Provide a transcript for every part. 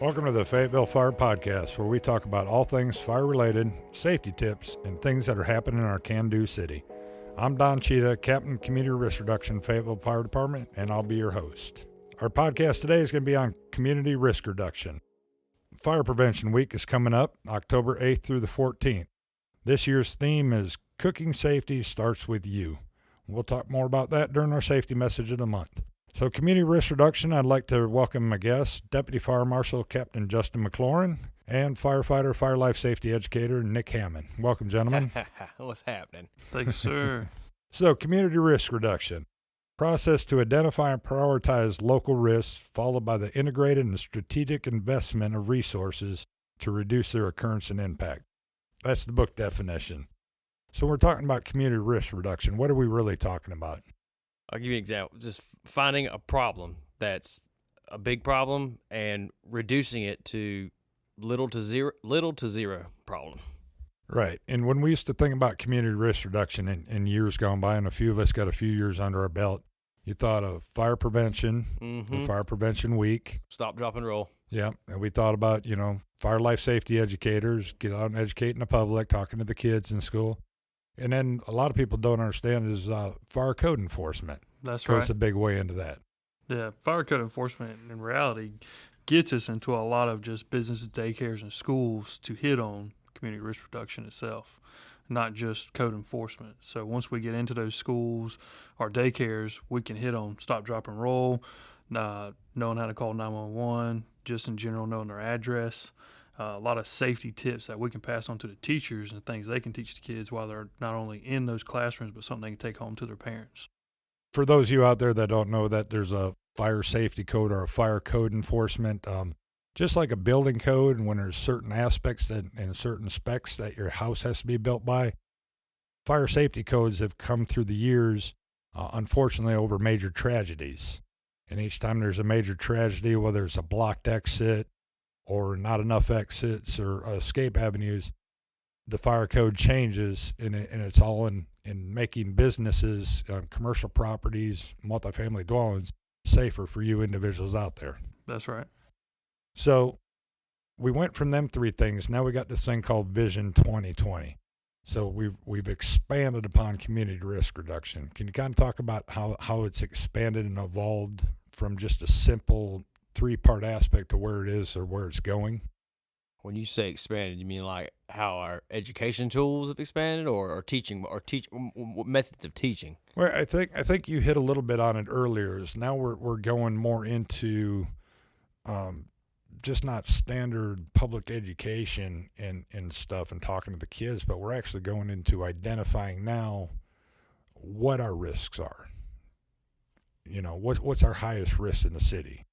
Welcome to the Fayetteville Fire Podcast, where we talk about all things fire-related, safety tips, and things that are happening in our can-do city. I'm Don Cheetah, Captain Community Risk Reduction, Fayetteville Fire Department, and I'll be your host. Our podcast today is going to be on community risk reduction. Fire Prevention Week is coming up, October 8th through the 14th. This year's theme is Cooking Safety Starts With You. We'll talk more about that during our safety message of the month. So community risk reduction, I'd like to welcome my guests, Deputy Fire Marshal Captain Justin McLaurin and firefighter, fire life safety educator Nick Hammond. Welcome, gentlemen. What's happening? Thank you, sir. So community risk reduction, process to identify and prioritize local risks, followed by the integrated and strategic investment of resources to reduce their occurrence and impact. That's the book definition. So we're talking about community risk reduction. What are we really talking about? I'll give you an example. Just finding a problem that's a big problem and reducing it to little to zero problem. Right. And when we used to think about community risk reduction in years gone by, and a few of us got a few years under our belt, you thought of fire prevention, the Fire Prevention Week. Stop, drop, and roll. Yeah. And we thought about, fire life safety educators, get out and educating the public, talking to the kids in school. And then a lot of people don't understand is fire code enforcement. That's right. Goes a big way into that. Yeah, fire code enforcement in reality gets us into a lot of just businesses, daycares, and schools to hit on community risk reduction itself, not just code enforcement. So once we get into those schools or daycares, we can hit on stop, drop, and roll, knowing how to call 911, just in general knowing their address. A lot of safety tips that we can pass on to the teachers and things they can teach the kids while they're not only in those classrooms, but something they can take home to their parents. For those of you out there that don't know that there's a fire safety code or a fire code enforcement, just like a building code, and when there's certain aspects and certain specs that your house has to be built by, fire safety codes have come through the years, unfortunately, over major tragedies. And each time there's a major tragedy, whether it's a blocked exit, or not enough exits or escape avenues, the fire code changes, and it's all in making businesses, commercial properties, multifamily dwellings safer for you individuals out there. That's right. So we went from them three things. Now we got this thing called Vision 2020. So we've expanded upon community risk reduction. Can you kind of talk about how it's expanded and evolved from just a simple three-part aspect to where it is or where it's going? When you say expanded, you mean like how our education tools have expanded, or teaching, or methods of teaching? Well, I think you hit a little bit on it earlier. Is now we're going more into just not standard public education and stuff and talking to the kids, but we're actually going into identifying now what our risks are. What's our highest risk in the city?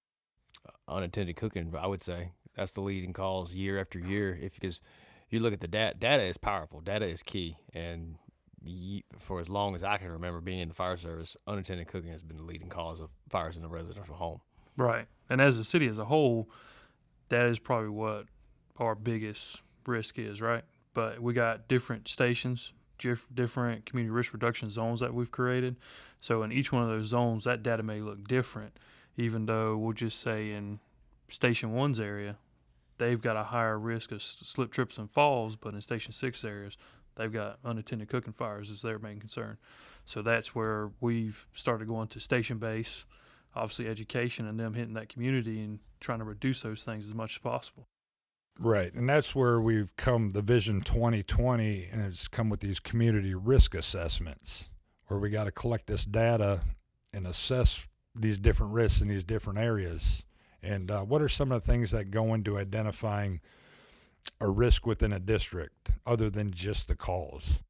Unattended cooking, I would say. That's the leading cause year after year. Because you look at the data is powerful. Data is key. And for as long as I can remember being in the fire service, unattended cooking has been the leading cause of fires in a residential home. Right. And as a city as a whole, that is probably what our biggest risk is, right? But we got different stations, different community risk reduction zones that we've created. So in each one of those zones, that data may look different, even though we'll just say in Station 1's area, they've got a higher risk of slip, trips, and falls, but in Station 6 areas, they've got unattended cooking fires as their main concern. So that's where we've started going to station base, obviously education, and them hitting that community and trying to reduce those things as much as possible. Right, and that's where we've come, the Vision 2020, and it's come with these community risk assessments, where we got to collect this data and assess these different risks in these different areas. And what are some of the things that go into identifying a risk within a district other than just the calls?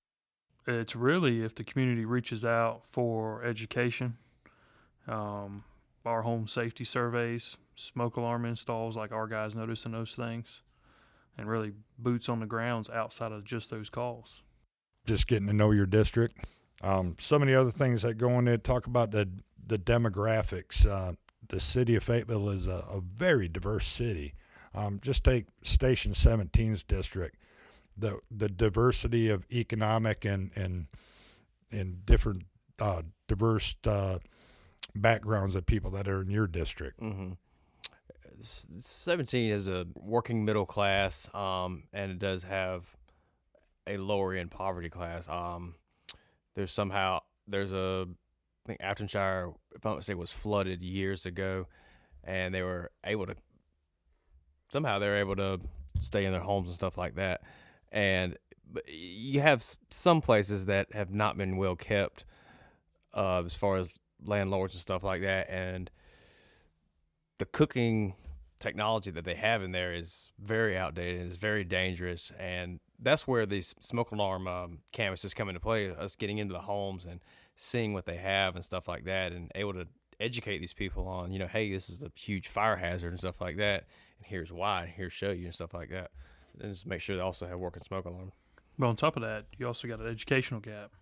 It's really if the community reaches out for education, our home safety surveys, smoke alarm installs, like our guys noticing those things, and really boots on the grounds outside of just those calls. Just getting to know your district. Some of the other things that go in there, talk about the demographics. The city of Fayetteville is a very diverse city. Just take Station 17's district. The diversity of economic and different diverse backgrounds of people that are in your district. Mm-hmm. 17 is a working middle class, and it does have a lower end poverty class. There's I think Aftonshire, if I don't say, was flooded years ago, and they were able to stay in their homes and stuff like that. But you have some places that have not been well kept, as far as landlords and stuff like that, and the cooking technology that they have in there is very outdated and is very dangerous, and that's where these smoke alarm canvases come into play, us getting into the homes and seeing what they have and stuff like that, and able to educate these people on, hey, this is a huge fire hazard and stuff like that, and here's why, and here's show you and stuff like that, and just make sure they also have working smoke alarm. But on top of that, you also got an educational gap.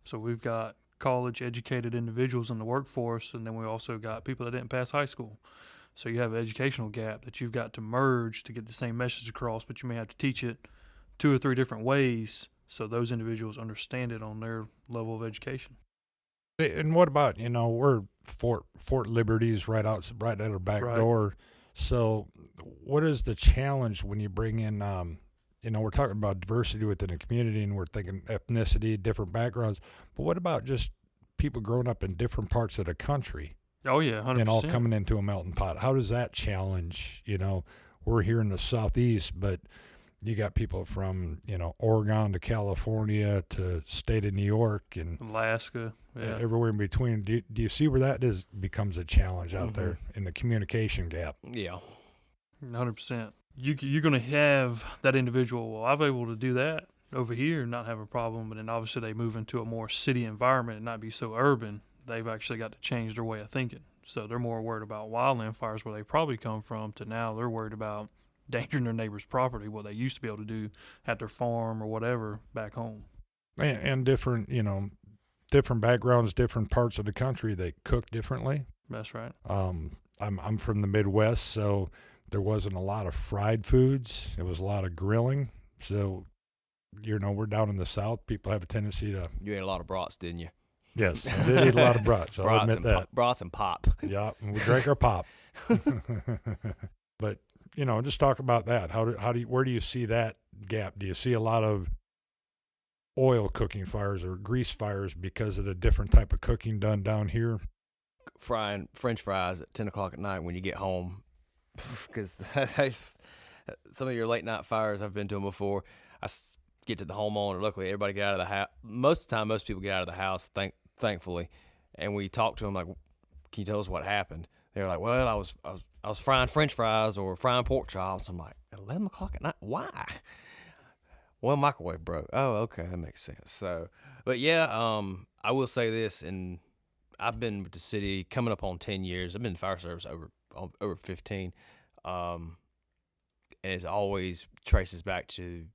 So we've got college-educated individuals in the workforce, and then we also got people that didn't pass high school. So you have an educational gap that you've got to merge to get the same message across, but you may have to teach it 2 or 3 different ways so those individuals understand it on their level of education. And what about, we're Fort Liberty's right at our back door. So what is the challenge when you bring in, we're talking about diversity within the community, and we're thinking ethnicity, different backgrounds, but what about just people growing up in different parts of the country? Oh, yeah, 100%. And all coming into a melting pot. How does that challenge, we're here in the Southeast, but you got people from, Oregon to California to state of New York and Alaska, everywhere in between. Do you see where that becomes a challenge out there in the communication gap? Yeah. 100%. You're going to have that individual, well, I'm able to do that over here and not have a problem, but then obviously they move into a more city environment and not be so urban. They've actually got to change their way of thinking. So they're more worried about wildland fires where they probably come from, to now they're worried about endangering their neighbor's property, what they used to be able to do at their farm or whatever back home. And different, different backgrounds, different parts of the country, they cook differently. That's right. I'm from the Midwest, so there wasn't a lot of fried foods. It was a lot of grilling. So, we're down in the South. People have a tendency to... You ate a lot of brats, didn't you? Yes, I did eat a lot of brats. I'll admit that. Brats and pop. Yeah, and we drank our pop. But, just talk about that. Where do you see that gap? Do you see a lot of oil cooking fires or grease fires because of the different type of cooking done down here? Frying French fries at 10 o'clock at night when you get home, because some of your late night fires, I've been to them before. I get to the homeowner. Luckily, everybody get out of the house. Most of the time, most people get out of the house, thankfully. And we talk to them like, "Can you tell us what happened?" They're like, "Well, I was frying French fries or frying pork chops." I'm like, at 11 o'clock at night? Why? Well, microwave broke. Oh, okay, that makes sense. So, but yeah, I will say this, and I've been with the city coming up on 10 years. I've been in fire service over 15, and it always traces back to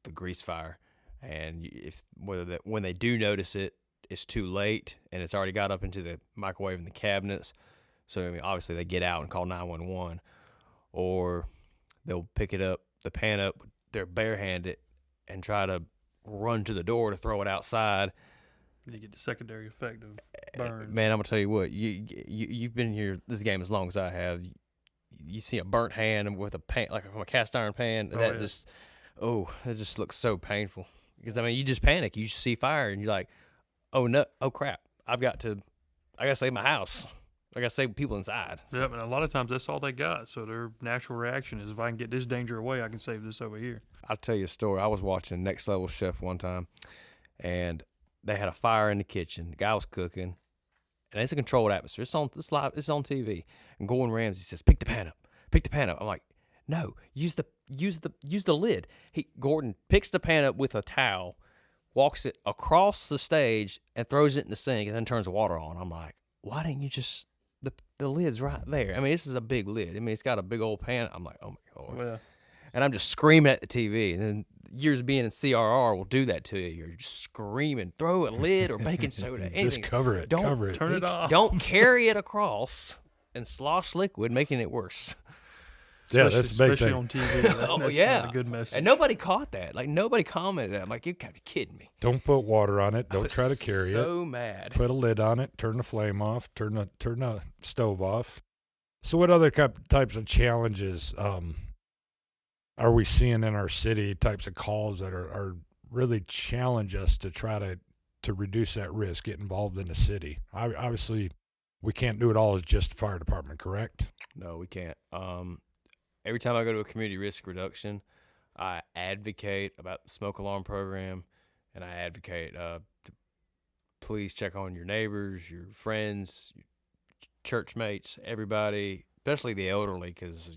the grease fire. And when they do notice it, it's too late, and it's already got up into the microwave and the cabinets. So obviously they get out and call 911, or they'll pick it up, the pan up, they're barehanded, and try to run to the door to throw it outside. You get the secondary effect of burns. Man, I'm gonna tell you what, you've been here this game as long as I have. You see a burnt hand with a pan, like from a cast iron pan, that just looks so painful. Because you just panic. You see fire and you're like, oh no, oh crap, I gotta save my house. I gotta save people inside. So. Yep, and a lot of times that's all they got. So their natural reaction is, if I can get this danger away, I can save this over here. I'll tell you a story. I was watching Next Level Chef one time, and they had a fire in the kitchen. The guy was cooking, and it's a controlled atmosphere. It's live. It's on TV. And Gordon Ramsay says, "Pick the pan up. Pick the pan up." I'm like, "No, use the lid." Gordon picks the pan up with a towel, walks it across the stage, and throws it in the sink, and then turns the water on. I'm like, why didn't you just? The lid's right there. This is a big lid. It's got a big old pan. I'm like, oh my Lord. Yeah. And I'm just screaming at the TV. And then years being in CRR will do that to you. You're just screaming, throw a lid or baking soda, anything. Just cover it. Turn it off. Don't carry it across and slosh liquid, making it worse. Yeah, that's a big thing. Especially on TV. That's not a good message. And nobody caught that. Like, nobody commented. I'm like, you gotta be kidding me. Don't put water on it. Don't try to carry it. So mad. Put a lid on it. Turn the flame off. Turn the stove off. So what other types of challenges are we seeing in our city, types of calls that are really challenge us to try to reduce that risk, get involved in the city? Obviously, we can't do it all as just fire department, correct? No, we can't. Every time I go to a community risk reduction, I advocate about the smoke alarm program, and I advocate to please check on your neighbors, your friends, your church mates, everybody, especially the elderly, because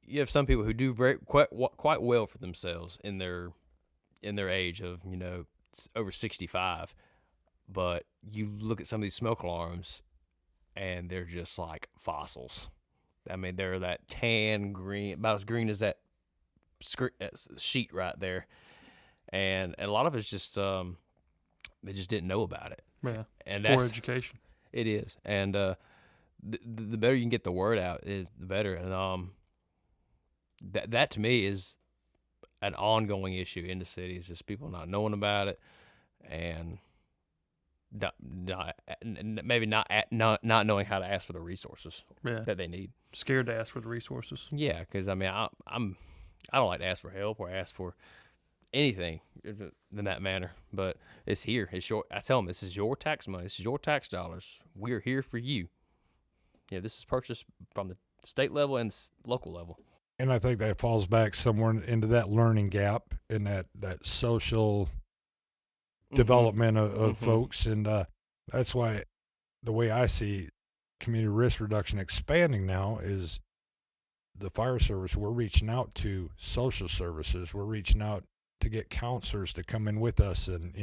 you have some people who do quite well for themselves in their age of over 65, but you look at some of these smoke alarms, and they're just like fossils. I mean, they're that tan green, about as green as that sheet right there, and a lot of it's just they just didn't know about it. Yeah, and poor education. It is, and the better you can get the word out, the better. And that to me is an ongoing issue in the city. It's just people not knowing about it, and maybe not knowing how to ask for the resources that they need. Scared to ask for the resources. Yeah, because I mean, I don't like to ask for help or ask for anything in that manner. But it's here. It's your. I tell them, this is your tax money. This is your tax dollars. We're here for you. Yeah, this is purchased from the state level and local level. And I think that falls back somewhere into that learning gap and that social development of folks. And that's why the way I see community risk reduction expanding now is the fire service. We're reaching out to social services. We're reaching out to get counselors to come in with us. And,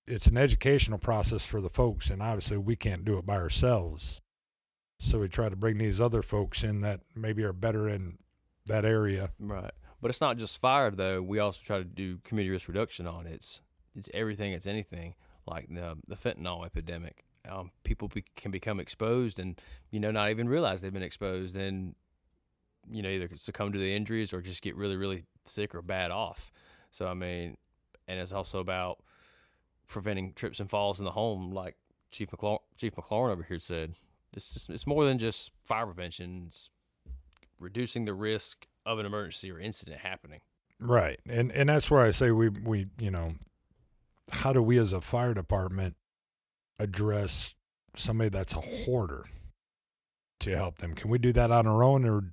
it's an educational process for the folks. And obviously we can't do it by ourselves. So we try to bring these other folks in that maybe are better in that area. Right. But it's not just fire, though. We also try to do community risk reduction on it. It's everything. It's anything, like the fentanyl epidemic. People can become exposed and, not even realize they've been exposed and, either succumb to the injuries or just get really, really sick or bad off. So, I mean, and it's also about preventing trips and falls in the home, like Chief McLaurin over here said. It's more than just fire prevention. It's reducing the risk of an emergency or incident happening. Right. And that's where I say we how do we as a fire department address somebody that's a hoarder to help them? Can we do that on our own, or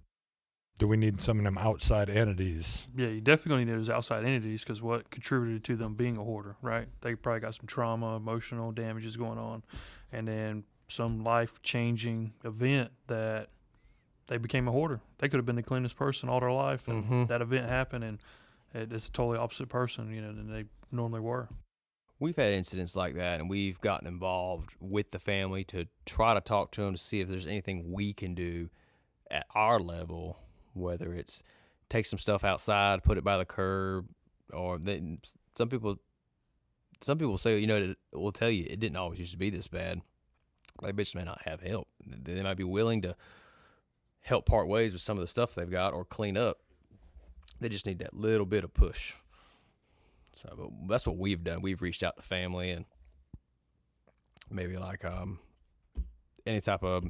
do we need some of them outside entities? Yeah, you definitely need those outside entities, because what contributed to them being a hoarder, right? They probably got some trauma, emotional damages going on, and then some life-changing event that they became a hoarder. They could have been the cleanest person all their life, and that event happened, and it's a totally opposite person, than they normally were. We've had incidents like that, and we've gotten involved with the family to try to talk to them to see if there's anything we can do at our level, whether it's take some stuff outside, put it by the curb, or some people say, will tell you it didn't always used to be this bad. They just may not have help. They might be willing to help part ways with some of the stuff they've got or clean up. They just need that little bit of push. So but that's what we've done. We've reached out to family and maybe like any type of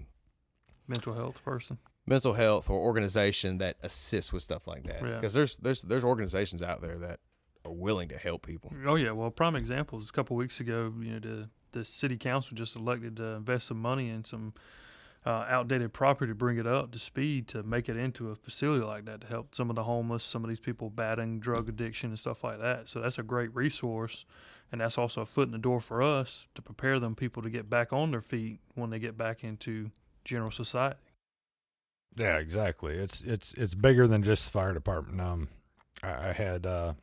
mental health or organization that assists with stuff like that. Because there's organizations out there that are willing to help people. Oh yeah, well, prime example is a couple of weeks ago. The city council just elected to invest some money in some outdated property to bring it up to speed to make it into a facility like that to help some of the homeless, some of these people battling drug addiction and stuff like that. So that's a great resource, and that's also a foot in the door for us to prepare them people to get back on their feet when they get back into general society. Yeah, exactly. It's bigger than just the fire department. I had an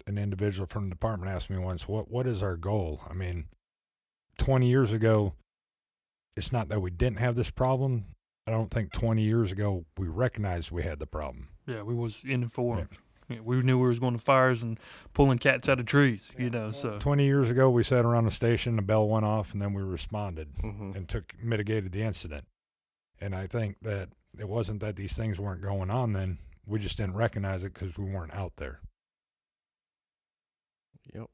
individual from the department ask me once, what is our goal? I mean, 20 years ago, it's not that we didn't have this problem. I don't think 20 years ago we recognized we had the problem. Yeah, we was informed. Yeah. We knew we was going to fires and pulling cats out of trees, so. 20 years ago, we sat around the station, the bell went off, and then we responded and mitigated the incident. And I think that it wasn't that these things weren't going on then. We just didn't recognize it because we weren't out there. Yep.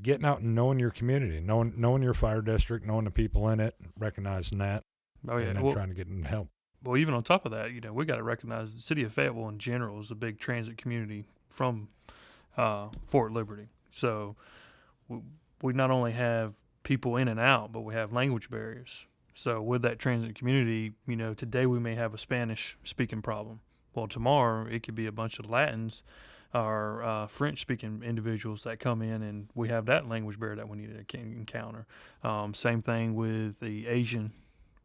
getting out and knowing your community, knowing your fire district, knowing the people in it, recognizing that, Oh yeah, and then trying to get them help. Well, even on top of that, we got to recognize the city of Fayetteville in general is a big transit community from Fort Liberty. So we not only have people in and out, but we have language barriers. So with that transit community, today we may have a Spanish-speaking problem. Well, tomorrow it could be a bunch of Latins or French-speaking individuals that come in, and we have that language barrier that we need to encounter. Same thing with the Asian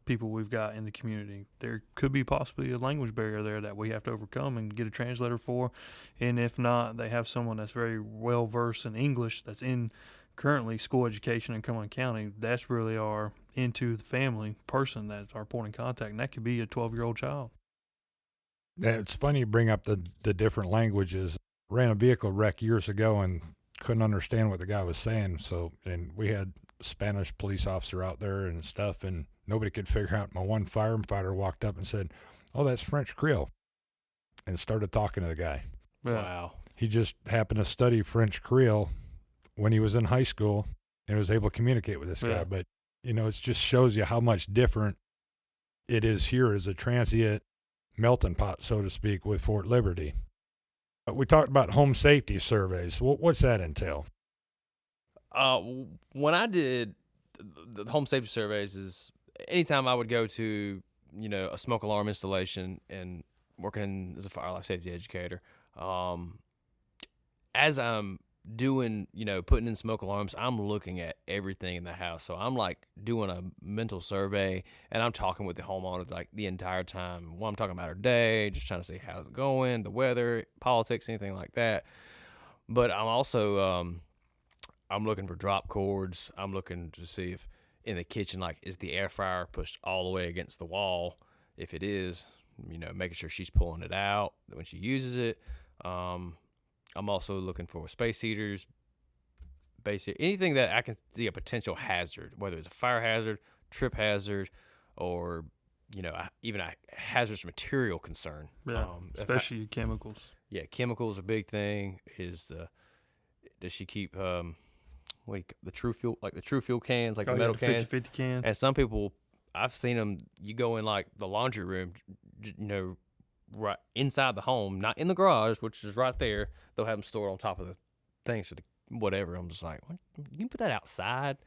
people we've got in the community. There could be possibly a language barrier there that we have to overcome and get a translator for. And if not, they have someone that's very well versed in English that's in currently school education in Cumberland County. That's really our into the family person that's our point of contact, and that could be a 12-year-old child. Yeah, it's funny you bring up the different languages. Ran a vehicle wreck years ago and couldn't understand what the guy was saying. And we had Spanish police officer out there and stuff, and nobody could figure out. My one firefighter walked up and said, "Oh, that's French Creole," and started talking to the guy. Yeah. Wow. He just happened to study French Creole when he was in high school and was able to communicate with this guy. But, it just shows you how much different it is here as a transient melting pot, so to speak, with Fort Liberty. We talked about home safety surveys. What's that entail? When I did the home safety surveys, is anytime I would go to a smoke alarm installation and working as a fire life safety educator, as I'm doing putting in smoke alarms, I'm looking at everything in the house. So I'm like doing a mental survey, and I'm talking with the homeowners like the entire time. Well, I'm talking about our day, just trying to see how's it going, the weather, politics, anything like that. But I'm also I'm looking for drop cords. I'm looking to see if in the kitchen, like, is the air fryer pushed all the way against the wall? If it is, making sure she's pulling it out when she uses it. I'm also looking for space heaters, anything that I can see a potential hazard, whether it's a fire hazard, trip hazard, or even a hazardous material concern. Yeah, especially chemicals. Yeah, chemicals are a big thing. Does she keep the true fuel, like the true fuel cans, like the metal cans? 50-50 cans. And some people, I've seen them, you go in like the laundry room, right inside the home, not in the garage, which is right there. They'll have them stored on top of the things for the whatever. I'm just like, what? You can put that outside?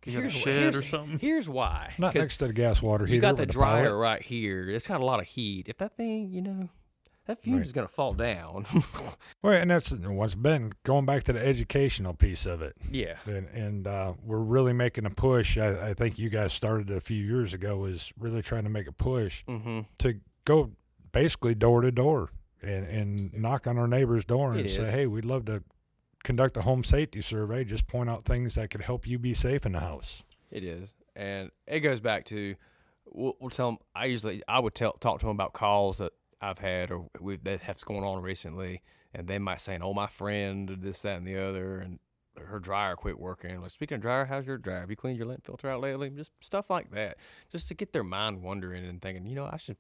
Here's a shed or something. Here's why. Not next to the gas water heater. You got the dryer pilot. right here. It's got a lot of heat. If that thing, that fuse is going to fall down. Well, and that's what's been going back to the educational piece of it. Yeah. And we're really making a push. I think you guys started a few years ago, is really trying to make a push to go basically door to door and knock on our neighbor's door and say, hey, we'd love to conduct a home safety survey. Just point out things that could help you be safe in the house. It is. And it goes back to, we'll tell them, I would talk to them about calls that I've had or that have going on recently, and they might say, oh, my friend did this, that, and the other, and her dryer quit working. Like, speaking of dryer, how's your dryer? Have you cleaned your lint filter out lately? Just stuff like that, just to get their mind wondering and thinking, I should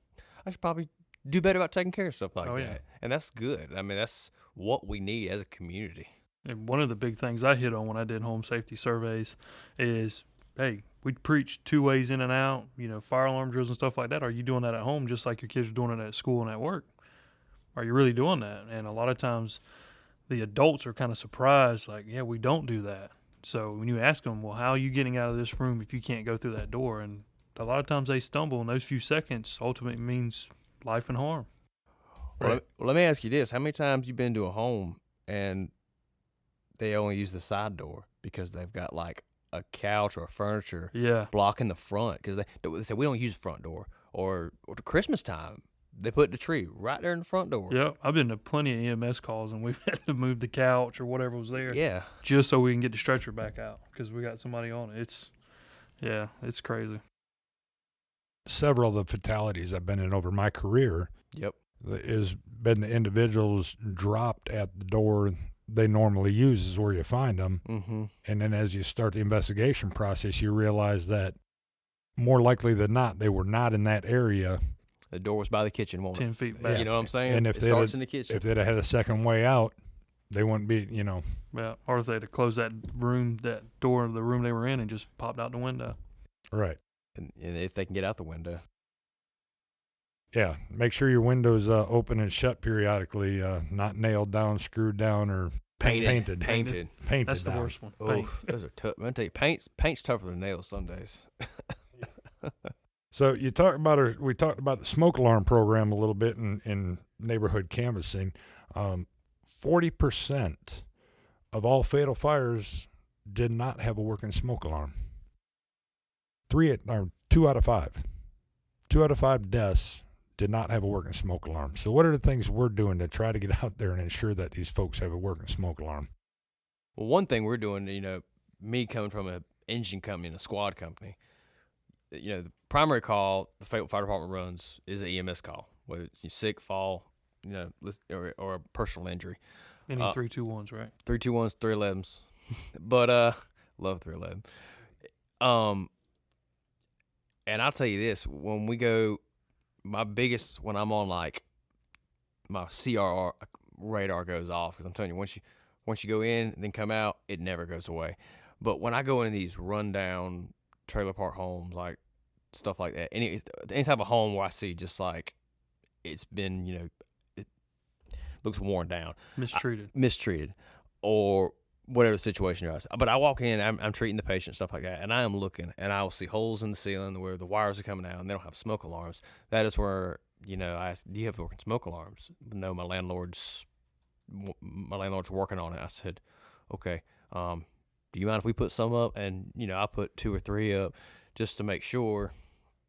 probably do better about taking care of stuff like that. Yeah. And that's good. I mean, that's what we need as a community. And one of the big things I hit on when I did home safety surveys is, hey, we preach 2 ways in and out, fire alarm drills and stuff like that. Are you doing that at home just like your kids are doing it at school and at work? Are you really doing that? And a lot of times the adults are kind of surprised, like, yeah, we don't do that. So when you ask them, well, how are you getting out of this room if you can't go through that door? And a lot of times they stumble, and those few seconds ultimately means life and harm. Right? Well, let me ask you this. How many times you been to a home and they only use the side door because they've got like a couch or furniture blocking the front? Because they say, we don't use the front door. Or to Christmas time, they put the tree right there in the front door. Yeah, I've been to plenty of EMS calls, and we've had to move the couch or whatever was there. Yeah. Just so we can get the stretcher back out because we got somebody on it. It's crazy. Several of the fatalities I've been in over my career has been the individuals dropped at the door they normally use is where you find them. Mm-hmm. And then as you start the investigation process, you realize that more likely than not, they were not in that area. The door was by the kitchen, 10 feet back. You know what I'm saying? And if it starts in the kitchen. If they'd have had a second way out, they wouldn't be, Yeah, or if they'd have closed that door of the room they were in and just popped out the window. right. And if they can get out the window. Yeah, make sure your windows open and shut periodically, not nailed down, screwed down, or Painted. That's the down. worst one. Oh, those are tough. I'm gonna tell you, paint's tougher than nails some days. So we talked about the smoke alarm program a little bit in neighborhood canvassing. 40% of all fatal fires did not have a working smoke alarm. 2 out of 5. 2 out of 5 deaths did not have a working smoke alarm. So what are the things we're doing to try to get out there and ensure that these folks have a working smoke alarm? Well, one thing we're doing, me coming from an engine company and a squad company, the primary call the Fayetteville Fire Department runs is an EMS call, whether it's sick, fall, or a personal injury. Any 321s, right? 321s, 311s, but love 311. And I'll tell you this: when we go, when I'm on like my CRR radar goes off, because I'm telling you, once you go in and then come out, it never goes away. But when I go into these rundown trailer park homes, like stuff like that, any type of home where I see just like it's been, it looks worn down, mistreated, or whatever the situation is. But I walk in, I'm treating the patient, stuff like that, and I am looking, and I will see holes in the ceiling where the wires are coming out, and they don't have smoke alarms. That is where, I asked, do you have working smoke alarms? No, my landlord's working on it. I said, okay, do you mind if we put some up? And, I put 2 or 3 up just to make sure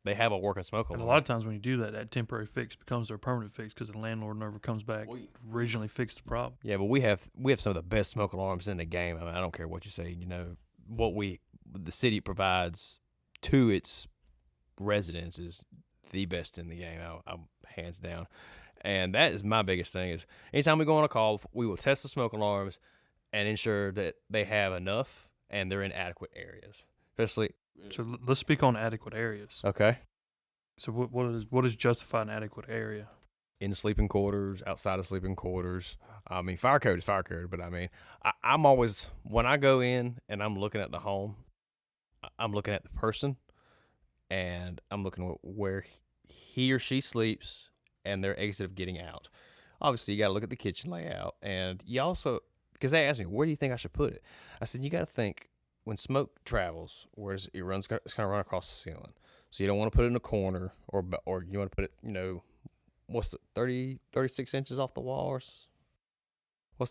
they have a working smoke alarm. And a lot of times when you do that, that temporary fix becomes their permanent fix because the landlord never comes back originally fixed the problem. Yeah, but we have some of the best smoke alarms in the game. I mean, I don't care what you say. What the city provides to its residents is the best in the game, I'm hands down. And that is my biggest thing is anytime we go on a call, we will test the smoke alarms and ensure that they have enough and they're in adequate areas. Especially. So let's speak on adequate areas. Okay. So what is justify an adequate area? In sleeping quarters, outside of sleeping quarters. I mean, fire code is fire code, but I mean, I'm always, when I go in and I'm looking at the home, I'm looking at the person and I'm looking at where he or she sleeps and their exit of getting out. Obviously, you got to look at the kitchen layout, and you also, because they asked me, where do you think I should put it? I said, you got to think, when smoke travels, it's going to run across the ceiling. So you don't want to put it in a corner, or you want to put it, what's the 36 inches off the wall, or do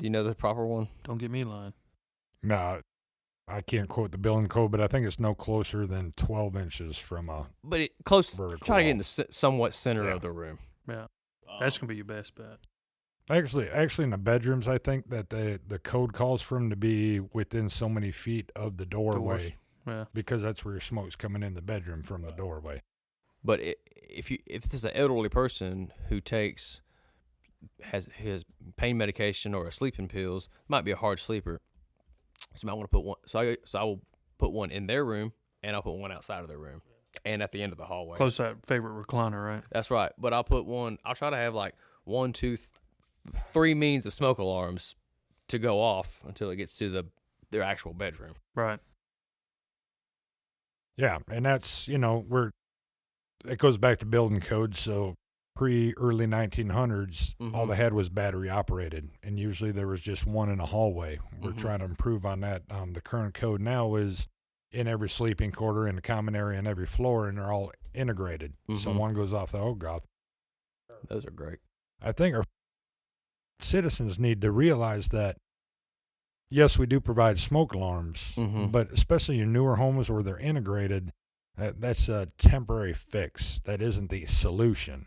you know the proper one? Don't get me lying. No, I can't quote the building code, but I think it's no closer than 12 inches from a But it close. vertical Try to get in wall. the somewhat center of the room. Yeah, that's gonna be your best bet. Actually, in the bedrooms, I think that the code calls for them to be within so many feet of the doorway. Yeah, Because that's where your smoke's coming in the bedroom from the doorway. But if this is an elderly person who has pain medication or sleeping pills, might be a hard sleeper, so you might want to put one. So I will put one in their room, and I'll put one outside of their room, and at the end of the hallway. close to that favorite recliner, right? That's right. But I'll put one. I'll try to have like 1, 2, 3 means of smoke alarms to go off until it gets to their actual bedroom. Right. Yeah, and that's, it goes back to building codes. So early 1900s, all they had was battery operated, and usually there was just one in a hallway. We're trying to improve on that. The current code now is in every sleeping quarter, in the common area, and every floor, and they're all integrated. So one goes off the OGOF. Those are great. I think our citizens need to realize that, yes, we do provide smoke alarms, but especially your newer homes where they're integrated, that's a temporary fix. That isn't the solution.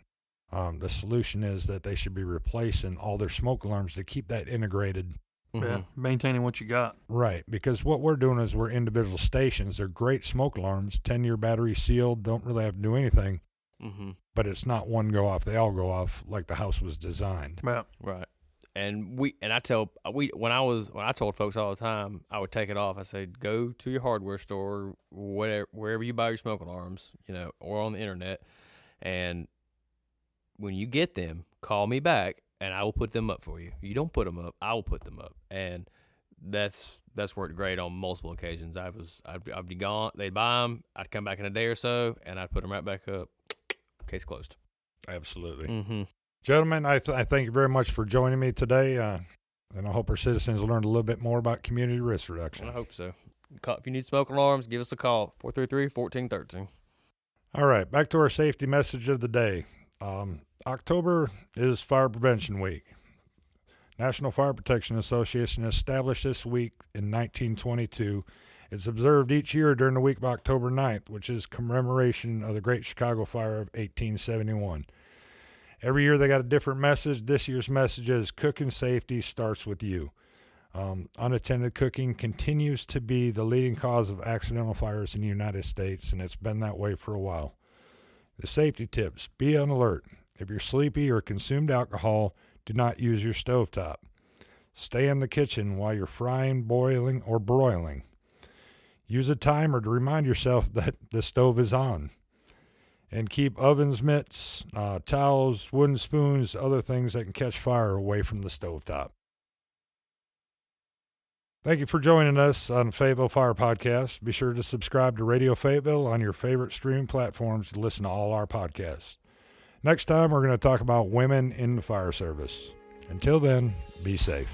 The solution is that they should be replacing all their smoke alarms to keep that integrated. Yeah, maintaining what you got. Right, because what we're doing is we're individual stations. They're great smoke alarms, 10-year battery sealed, don't really have to do anything. But it's not one go off; they all go off like the house was designed. Yeah. Right. And when I told folks all the time, I would take it off. I said, go to your hardware store, wherever you buy your smoke alarms, or on the internet, and when you get them, call me back and I will put them up for you. You don't put them up, I will put them up. And that's worked great on multiple occasions. I'd be gone, they'd buy them, I'd come back in a day or so, and I'd put them right back up. Case closed. Absolutely. Mm-hmm. Gentlemen, I thank you very much for joining me today, and I hope our citizens learned a little bit more about community risk reduction. I hope so. If you need smoke alarms, give us a call, 433-1413. All right, back to our safety message of the day. October is Fire Prevention Week. National Fire Protection Association established this week in 1922. It's observed each year during the week of October 9th, which is commemoration of the Great Chicago Fire of 1871. Every year they got a different message. This year's message is cooking safety starts with you. Unattended cooking continues to be the leading cause of accidental fires in the United States, and it's been that way for a while. The safety tips: be on alert. If you're sleepy or consumed alcohol, do not use your stovetop. Stay in the kitchen while you're frying, boiling, or broiling. Use a timer to remind yourself that the stove is on. And keep ovens, mitts, towels, wooden spoons, other things that can catch fire away from the stovetop. Thank you for joining us on Fayetteville Fire Podcast. Be sure to subscribe to Radio Fayetteville on your favorite streaming platforms to listen to all our podcasts. Next time, we're going to talk about women in the fire service. Until then, be safe.